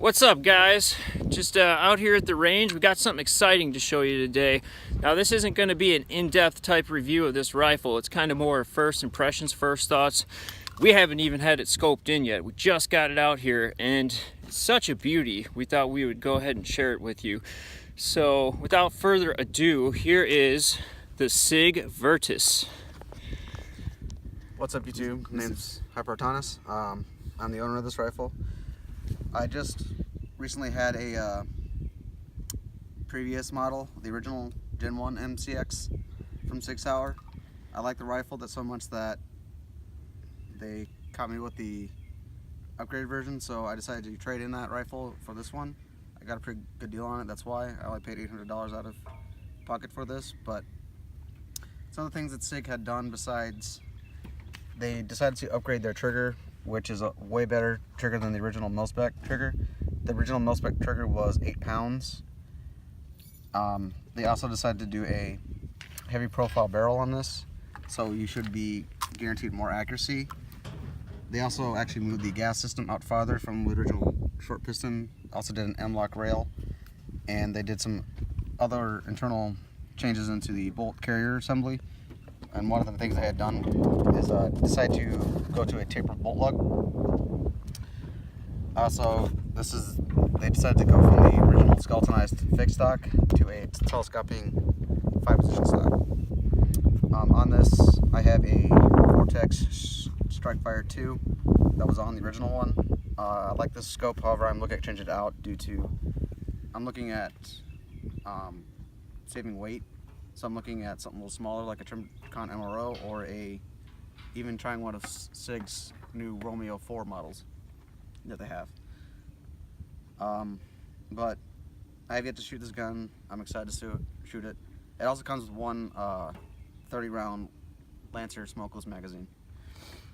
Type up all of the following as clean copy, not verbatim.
What's up, guys? Just out here at the range. We got something exciting to show you today. Now, this isn't going to be an in-depth type review of this rifle. It's kind of more first impressions, first thoughts. We haven't even had it scoped in yet. We just got it out here, and it's such a beauty. We thought we would go ahead and share it with you. So, without further ado, here is the Sig Virtus. What's up, YouTube? My name's HyperArtonus. I'm the owner of this rifle. I just recently had a previous model, the original Gen 1 MCX from Sauer. I like the rifle so much that they caught me with the upgraded version, so I decided to trade in that rifle for this one. I got a pretty good deal on it, that's why. I only paid $800 out of pocket for this, but some of the things that Sig had done besides, they decided to upgrade their trigger, which is a way better trigger than the original mil-spec trigger. The original mil-spec trigger was 8 pounds. They also decided to do a heavy profile barrel on this, so you should be guaranteed more accuracy. They also actually moved the gas system out farther from the original short piston, also did an M-lock rail, and they did some other internal changes into the bolt carrier assembly. And one of the things they had done is decide to go to a tapered bolt lug. Also, they decided to go from the original skeletonized fixed stock to a telescoping 5-position stock. On this, I have a Vortex Strikefire 2 that was on the original one. I like this scope, however, I'm looking at changing it out due to I'm looking at saving weight. So I'm looking at something a little smaller, like a Trimcon MRO, or even trying one of Sig's new Romeo 4 models that they have. But I have yet to shoot this gun. I'm excited to shoot it. It also comes with one 30-round Lancer smokeless magazine.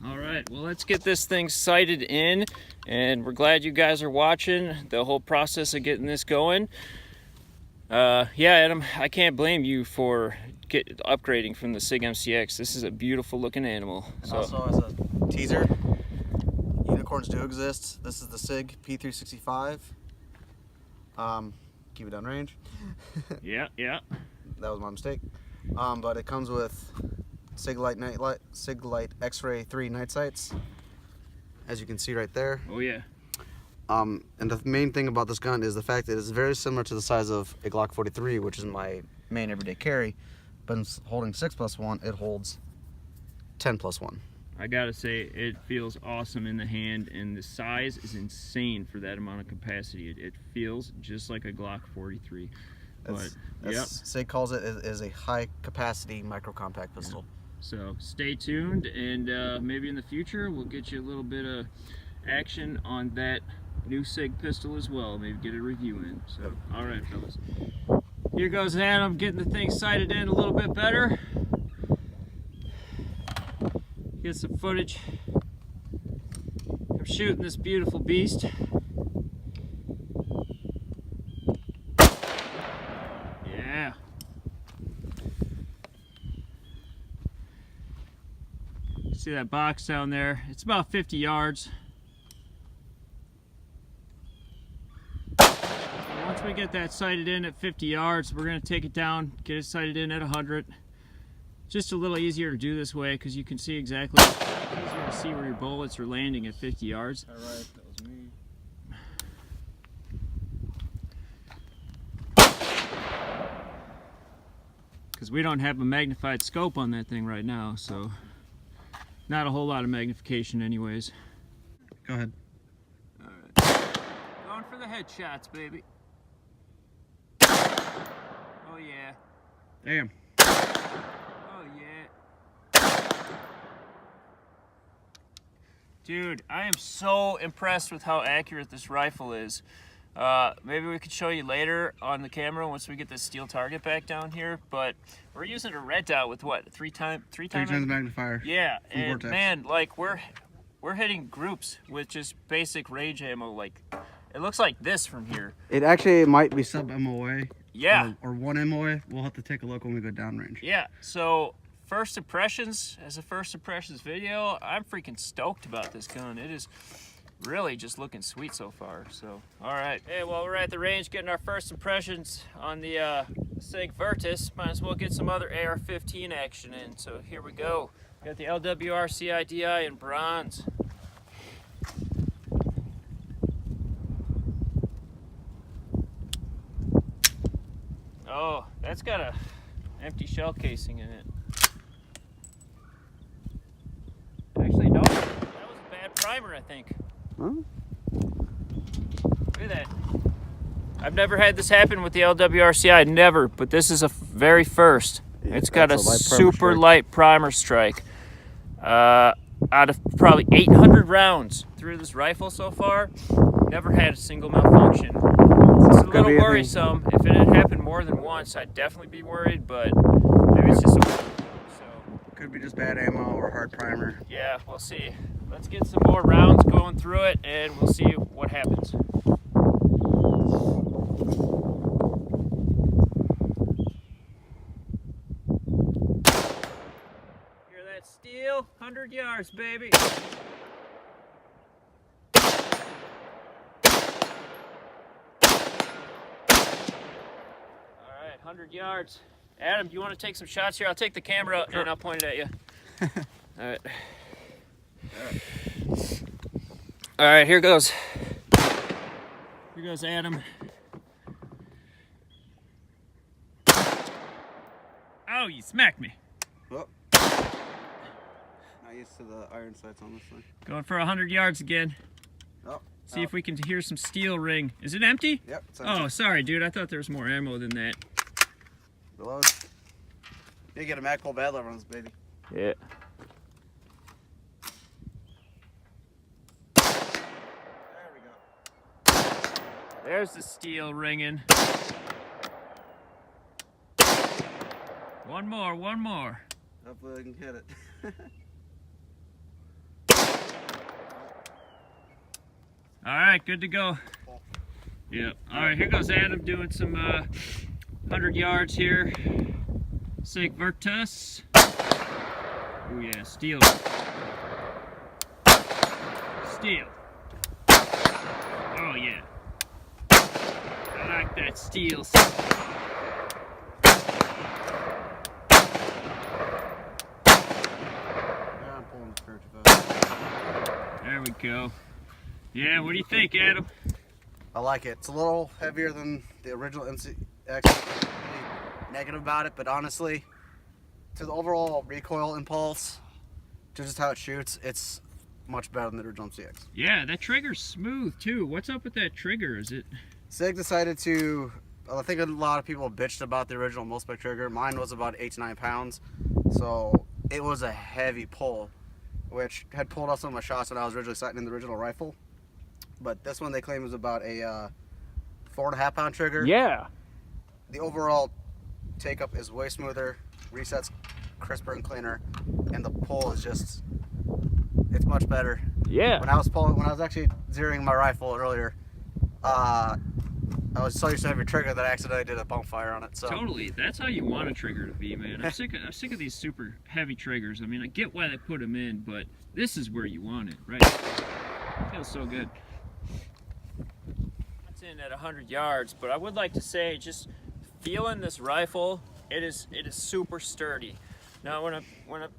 All right, well, let's get this thing sighted in, and we're glad you guys are watching the whole process of getting this going. Yeah, Adam, I can't blame you for upgrading from the Sig MCX. This is a beautiful looking animal. And also, as a teaser, unicorns do exist. This is the Sig P365. Keep it downrange. Yeah. That was my mistake. But it comes with Sig Light X-Ray 3 night sights, as you can see right there. Oh yeah. And the main thing about this gun is the fact that it's very similar to the size of a Glock 43, which is my main everyday carry, but instead of holding 6+1, it holds 10+1. I gotta say, it feels awesome in the hand, and the size is insane for that amount of capacity. It feels just like a Glock 43. Sig calls it is a high capacity micro compact pistol. Yeah. So stay tuned, and maybe in the future we'll get you a little bit of action on that new Sig pistol as well. Maybe get a review in. So, all right, fellas. Here goes Adam getting the thing sighted in a little bit better. Get some footage. I'm shooting this beautiful beast. Yeah. See that box down there? It's about 50 yards. Once we get that sighted in at 50 yards, we're going to take it down, get it sighted in at 100. Just a little easier to do this way because you can see exactly, easier to see where your bullets are landing at 50 yards. All right, that was me. Because we don't have a magnified scope on that thing right now, so not a whole lot of magnification anyways. Go ahead. All right. Going for the headshots, baby. Oh yeah. Damn. Oh yeah. Dude, I am so impressed with how accurate this rifle is. Maybe we could show you later on the camera once we get this steel target back down here, but we're using a red dot with what, three times magnifier. Yeah, and Vortex. Man, like we're hitting groups with just basic range ammo. Like it looks like this from here. It actually might be sub MOA. Yeah. Or 1 MOA. We'll have to take a look when we go downrange. Yeah. So first impressions, as a first impressions video, I'm freaking stoked about this gun. It is really just looking sweet so far. So, all right. Hey, while we're at the range getting our first impressions on the Sig Virtus, might as well get some other AR15 action in. So here we go. Got the LWR CIDI in bronze. Oh, that's got a empty shell casing in it. Actually, no, that was a bad primer, I think. Huh? Look at that. I've never had this happen with the LWRCI, never, but this is a very first. Yeah, it's got a light primer super strike. light primer strike. Out of probably 800 rounds through this rifle so far, never had a single malfunction. It's a little worrisome. If it had happened more than once, I'd definitely be worried, but maybe it's just a... So, Could be just bad ammo or hard primer. yeah, we'll see. Let's get some more rounds going through it, and we'll see what happens. Hear that steel? 100 yards, baby. All right, 100 yards. Adam, do you want to take some shots here? I'll take the camera out and I'll point it at you. All right. All right, here goes. Here goes Adam. Oh, you smacked me. Oh. Not used to the iron sights on this thing. Going for 100 yards again. Oh. See if we can hear some steel ring. Is it empty? Yep. It's Oh, sorry, dude. I thought there was more ammo than that. Reload. You get a mag pull bad lever on this baby. Yeah. There we go. There's the steel ringing. One more, one more. Hopefully I can hit it. All right, good to go. Yep. All right, here goes Adam doing some 100 yards here. Sig Virtus. Oh yeah, steel. Steel. Oh yeah. I like that steel. Yeah, I'm pulling the 35. There we go. Yeah, what do you think, Adam? I like it. It's a little heavier than the original MCX. Negative about it, but honestly, to the overall recoil impulse, to just how it shoots, it's much better than the original MCX. Yeah, that trigger's smooth too. What's up with that trigger? Is it? Sig decided to, I think a lot of people bitched about the original Multispec trigger. Mine was about 8 to 9 pounds, so it was a heavy pull, which had pulled off some of my shots when I was originally sighting in the original rifle. But this one they claim was about a 4.5 pound trigger. Yeah. The overall take up is way smoother, resets crisper and cleaner, and the pull is just, it's much better. Yeah. When I was actually zeroing my rifle earlier, I was so used to having a trigger that I accidentally did a bump fire on it. So Totally. That's how you want a trigger to be, man. I'm sick of these super heavy triggers. I mean, I get why they put them in, but this is where you want it, right? It feels so good. It's in at 100 yards, but I would like to say, just feeling this rifle, it is super sturdy. Now,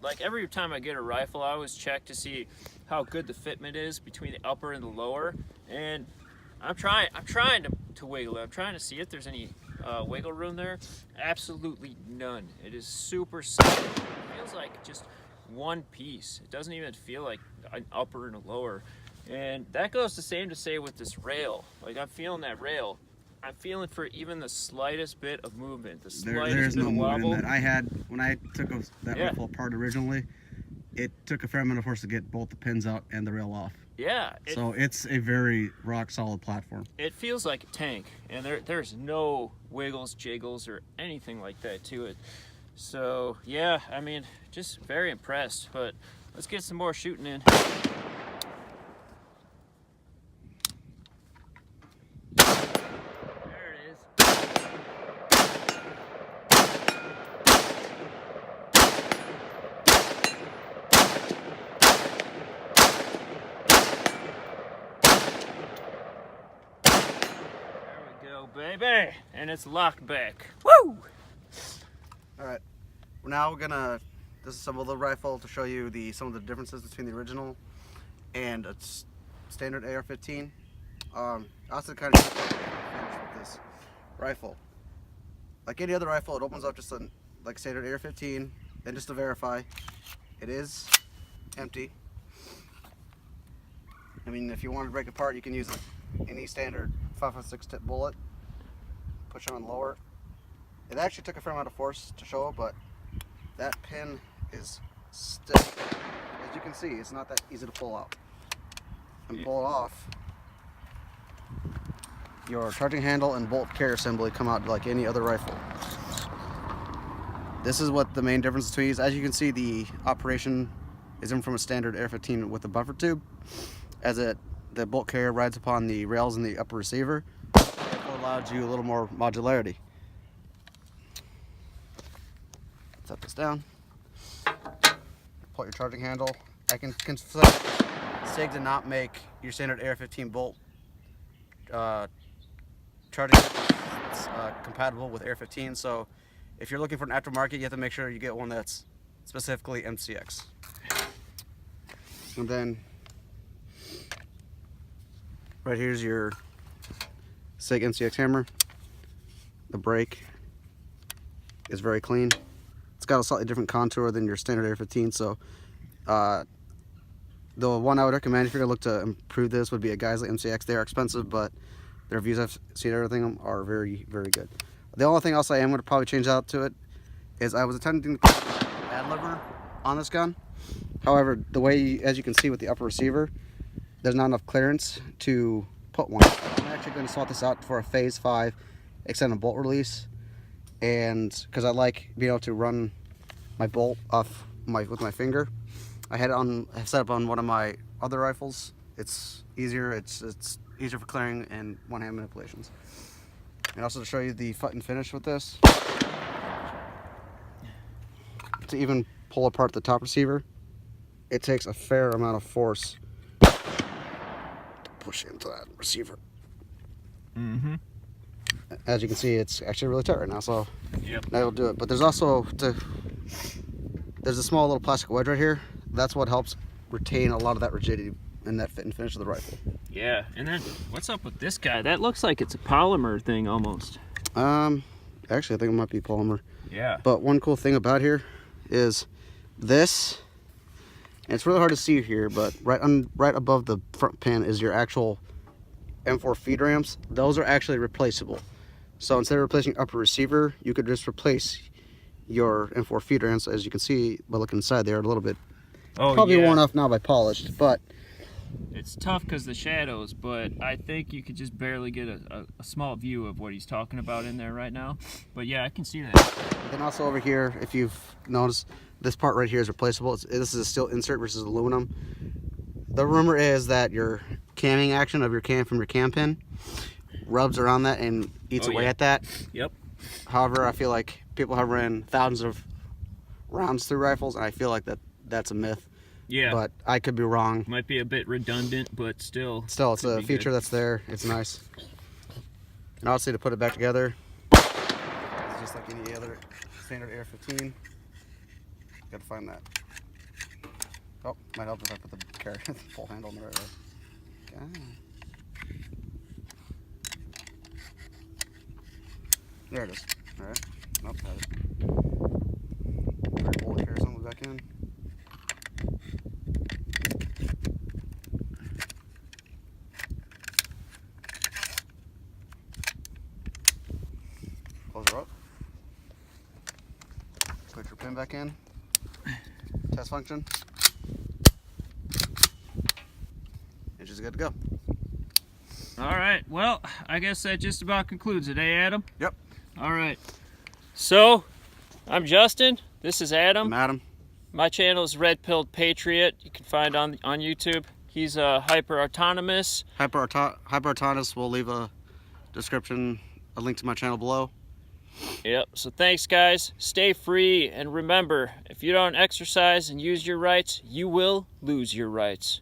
like every time I get a rifle, I always check to see how good the fitment is between the upper and the lower, and I'm trying to wiggle it. I'm trying to see if there's any wiggle room there. Absolutely none. It is super solid. It feels like just one piece. It doesn't even feel like an upper and a lower. And that goes the same to say with this rail. Like, I'm feeling that rail. I'm feeling for even the slightest bit of movement, the slightest there's bit no of movement wobble. in that. I had, when I took that Yeah. rifle apart originally, it took a fair amount of force to get both the pins out and the rail off. Yeah. So it's a very rock solid platform. It feels like a tank, and there's no wiggles, jiggles, or anything like that to it. So yeah, I mean, just very impressed. But let's get some more shooting in. There it is. Yo, baby, and it's locked back. Woo! All right, now we're gonna disassemble the rifle to show you some of the differences between the original and a standard AR-15. Also, kind of finish with this rifle. Like any other rifle, it opens up just like standard AR-15, and just to verify, it is empty. I mean, if you want to break it apart, you can use any standard 5.56 tip bullet. Push it on lower. It actually took a fair amount of force to show it, but that pin is stiff. As you can see, it's not that easy to pull out. And pull it off, your charging handle and bolt carrier assembly come out like any other rifle. This is what the main difference between these. As you can see, the operation is in from a standard AR-15 with a buffer tube, as the bolt carrier rides upon the rails in the upper receiver. It allows you a little more modularity. Set this down. Pull your charging handle. I can confess, Sig did not make your standard AR-15 bolt charging compatible with AR-15. So if you're looking for an aftermarket, you have to make sure you get one that's specifically MCX. And then right here's your Sig MCX hammer. The brake is very clean. It's got a slightly different contour than your standard AR-15, so the one I would recommend if you're gonna look to improve this would be a Geisley MCX. They are expensive, but the reviews I've seen, everything are very, very good. The only thing else I am gonna probably change out to it is I was attempting to put an ad lever on this gun. However, the way, as you can see with the upper receiver, there's not enough clearance to put one. I'm actually going to swap this out for a phase 5 extended bolt release, and because I like being able to run my bolt off with my finger. I had it set up on one of my other rifles. It's easier. It's easier for clearing and one-hand manipulations. And also to show you the fit and finish with this, to even pull apart the top receiver, it takes a fair amount of force to push into that receiver. Mm-hmm. As you can see, it's actually really tight right now, so yep, that'll do it. But there's also there's a small little plastic wedge right here. That's what helps retain a lot of that rigidity and that fit and finish of the rifle. Yeah, and then what's up with this guy? That looks like it's a polymer thing almost. Actually, I think it might be polymer. Yeah. But one cool thing about here is this, and it's really hard to see here, but right above the front pin is your actual M4 feed ramps. Those are actually replaceable. So instead of replacing upper receiver, you could just replace your M4 feed ramps. As you can see by looking inside, they're a little bit probably worn off now by polished, but it's tough because the shadows, but I think you could just barely get a small view of what he's talking about in there right now. But yeah, I can see that. Then also over here, if you've noticed, this part right here is replaceable. This is a steel insert versus aluminum. The rumor is that your camming action of your cam from your cam pin rubs around that and eats away at that. Yep. However, I feel like people have ran thousands of rounds through rifles, and I feel like that's a myth. Yeah. But I could be wrong. Might be a bit redundant, but still. Still, it's a feature that's there. It's nice. And obviously to put it back together, it's just like any other standard AR-15. Gotta find that. Oh, might help if I put the full handle in the right way. Okay. There it is. All right. Nope, got it. Pull the carry assembly back in. Close her up. Put your pin back in. Test function. And she's good to go. All right. Well, I guess that just about concludes it, eh, Adam? Yep. All right. So, I'm Justin. This is Adam. I'm Adam. My channel is Red Pilled Patriot. You can find on YouTube. He's HyperArtonus. HyperArtonus. We'll leave a description, a link to my channel below. Yep. So thanks, guys. Stay free, and remember, if you don't exercise and use your rights, you will lose your rights.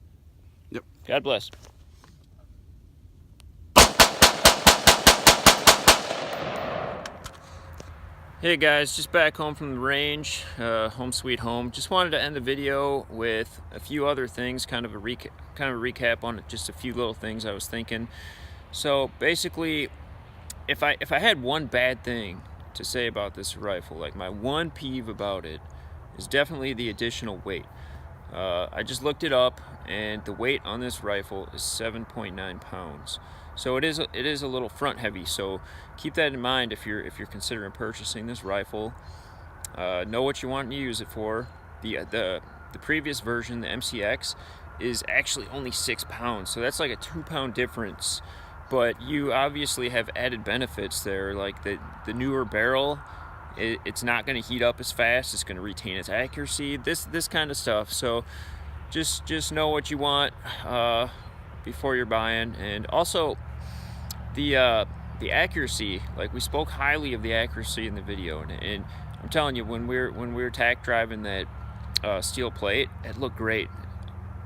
Yep. God bless. Hey guys, just back home from the range, home sweet home. Just wanted to end the video with a few other things, kind of a recap on just a few little things I was thinking. So basically, if I had one bad thing to say about this rifle, like my one peeve about it, is definitely the additional weight. I just looked it up, and the weight on this rifle is 7.9 pounds. So it is a little front heavy. So keep that in mind if you're considering purchasing this rifle. Know what you want to use it for. The previous version, the MCX, is actually only 6 pounds. So that's like a 2-pound difference. But you obviously have added benefits there, like the newer barrel. It's not going to heat up as fast. It's going to retain its accuracy. This kind of stuff. So just know what you want before you're buying. And also the accuracy. Like, we spoke highly of the accuracy in the video, and I'm telling you, when we were tack driving that steel plate, it looked great.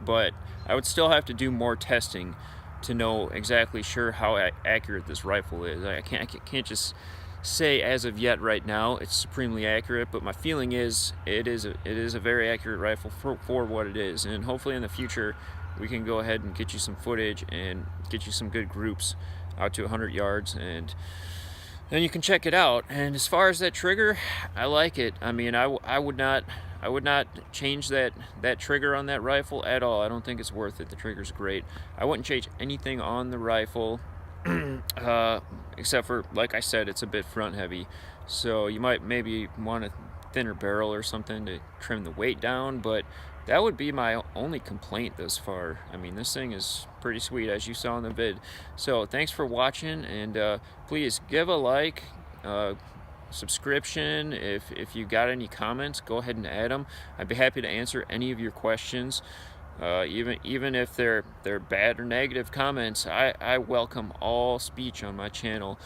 But I would still have to do more testing to know exactly sure how accurate this rifle is. I can't just say as of yet right now it's supremely accurate, but my feeling is it is a very accurate rifle for what it is. And hopefully in the future we can go ahead and get you some footage and get you some good groups out to 100 yards, and then you can check it out. And as far as that trigger, I like it. I mean, I would not change that trigger on that rifle at all. I don't think it's worth it. The trigger's great. I wouldn't change anything on the rifle except for, like I said, it's a bit front heavy. So you might maybe want a thinner barrel or something to trim the weight down, but that would be my only complaint thus far. I mean, this thing is pretty sweet, as you saw in the vid. So thanks for watching, and please give a like, subscription. If you got any comments, go ahead and add them. I'd be happy to answer any of your questions, even if they're bad or negative comments. I welcome all speech on my channel,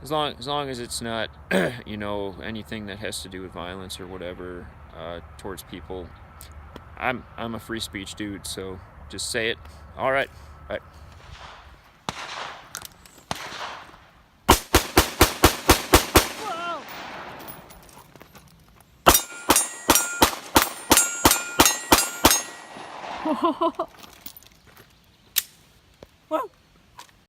as long as it's not you know, anything that has to do with violence or whatever towards people. I'm a free speech dude, so just say it. All right, bye. Whoa.